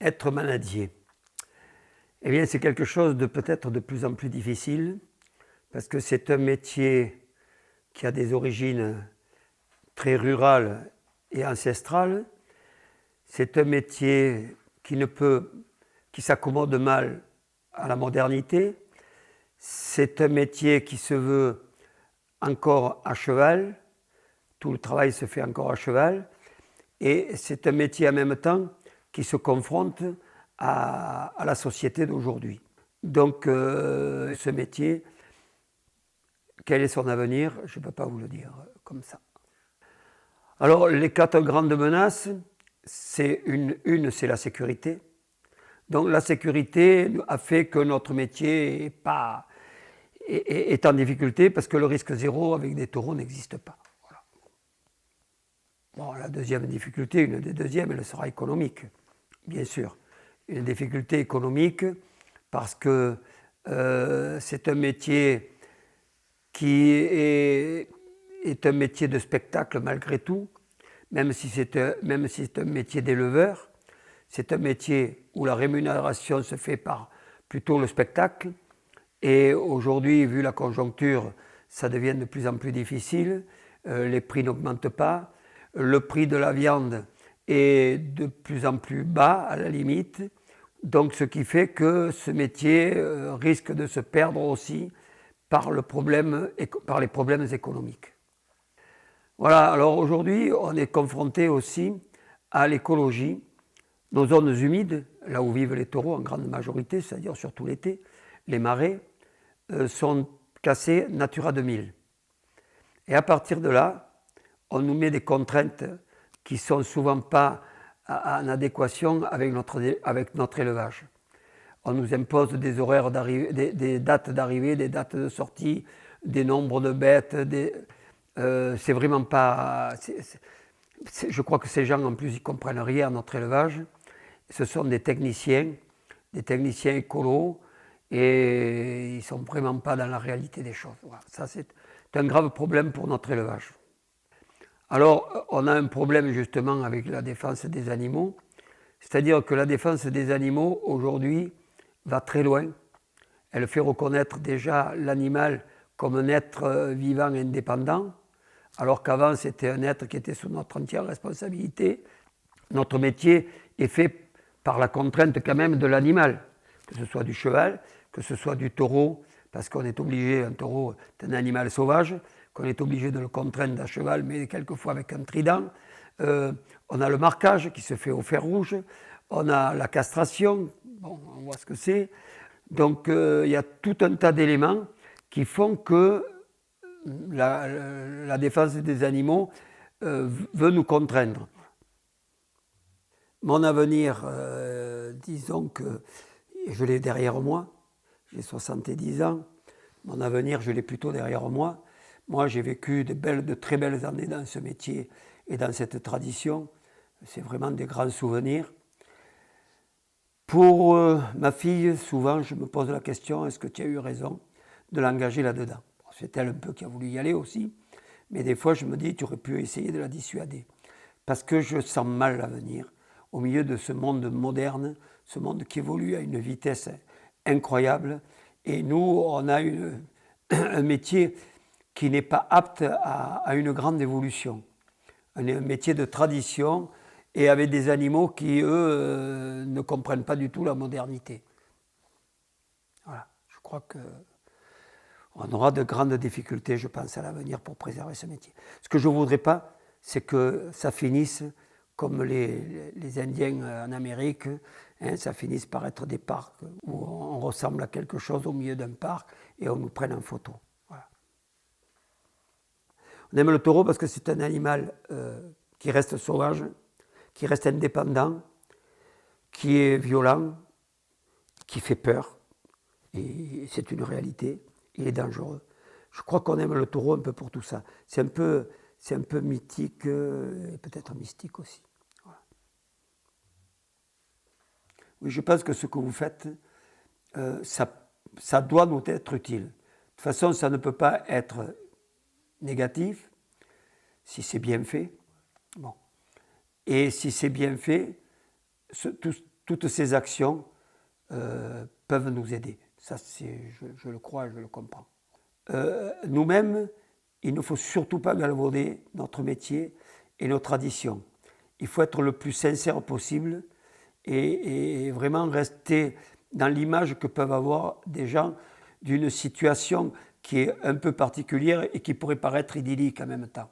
Être manadier, eh bien, c'est quelque chose de peut-être de plus en plus difficile parce que c'est un métier qui a des origines très rurales et ancestrales. C'est un métier qui s'accommode mal à la modernité. C'est un métier qui se veut encore à cheval. Tout le travail se fait encore à cheval. Et c'est un métier en même temps qui se confronte à la société d'aujourd'hui. Donc ce métier, quel est son avenir? Je ne peux pas vous le dire comme ça. Alors les 4 grandes menaces, c'est c'est la sécurité. Donc la sécurité a fait que notre métier est en difficulté parce que le risque zéro avec des taureaux n'existe pas. Voilà. Bon, la deuxième difficulté, une des deuxièmes, elle sera économique, bien sûr. Une difficulté économique parce que c'est un métier qui est un métier de spectacle malgré tout, même si c'est un métier d'éleveur. C'est un métier où la rémunération se fait par plutôt le spectacle. Et aujourd'hui, vu la conjoncture, ça devient de plus en plus difficile. Les prix n'augmentent pas. Le prix de la viande est de plus en plus bas, à la limite. Donc, ce qui fait que ce métier risque de se perdre aussi par les problèmes économiques. Voilà, alors aujourd'hui, on est confronté aussi à l'écologie. Nos zones humides, là où vivent les taureaux en grande majorité, c'est-à-dire surtout l'été, les marais, sont classées Natura 2000. Et à partir de là, on nous met des contraintes qui ne sont souvent pas en adéquation avec notre élevage. On nous impose des horaires d'arrivée, des dates d'arrivée, des dates de sortie, des nombres de bêtes. C'est vraiment pas. Je crois que ces gens, en plus, ils comprennent rien à notre élevage. Ce sont des techniciens écolos, et ils ne sont vraiment pas dans la réalité des choses. Voilà. Ça, c'est un grave problème pour notre élevage. Alors, on a un problème justement avec la défense des animaux, c'est-à-dire que la défense des animaux, aujourd'hui, va très loin. Elle fait reconnaître déjà l'animal comme un être vivant indépendant, alors qu'avant, c'était un être qui était sous notre entière responsabilité. Notre métier est fait par la contrainte quand même de l'animal, que ce soit du cheval, que ce soit du taureau, parce qu'on est obligé, un taureau est un animal sauvage, qu'on est obligé de le contraindre à cheval, mais quelquefois avec un trident. On a le marquage qui se fait au fer rouge, on a la castration, bon, on voit ce que c'est. Donc il y a tout un tas d'éléments qui font que la défense des animaux veut nous contraindre. Mon avenir, disons que je l'ai derrière moi, j'ai 70 ans, mon avenir je l'ai plutôt derrière moi. Moi j'ai vécu de très belles années dans ce métier et dans cette tradition, c'est vraiment des grands souvenirs. Pour ma fille, souvent je me pose la question, est-ce que tu as eu raison de l'engager là-dedans? C'est elle un peu qui a voulu y aller aussi, mais des fois je me dis, tu aurais pu essayer de la dissuader, parce que je sens mal l'avenir, au milieu de ce monde moderne, ce monde qui évolue à une vitesse incroyable, et nous, on a un métier qui n'est pas apte à une grande évolution, un métier de tradition, et avec des animaux qui, eux, ne comprennent pas du tout la modernité. Voilà, je crois qu'on aura de grandes difficultés, je pense, à l'avenir pour préserver ce métier. Ce que je ne voudrais pas, c'est que ça finisse comme les Indiens en Amérique, hein, ça finisse par être des parcs où on ressemble à quelque chose au milieu d'un parc et on nous prenne en photo. Voilà. On aime le taureau parce que c'est un animal qui reste sauvage, qui reste indépendant, qui est violent, qui fait peur, et c'est une réalité, il est dangereux. Je crois qu'on aime le taureau un peu pour tout ça. C'est un peu mythique et peut-être mystique aussi. Voilà. Oui, je pense que ce que vous faites, ça doit nous être utile. De toute façon, ça ne peut pas être négatif si c'est bien fait. Bon. Et si c'est bien fait, tout toutes ces actions peuvent nous aider. Ça, je le crois et je le comprends. Nous-mêmes, il ne faut surtout pas galvauder notre métier et nos traditions. Il faut être le plus sincère possible et vraiment rester dans l'image que peuvent avoir des gens d'une situation qui est un peu particulière et qui pourrait paraître idyllique en même temps.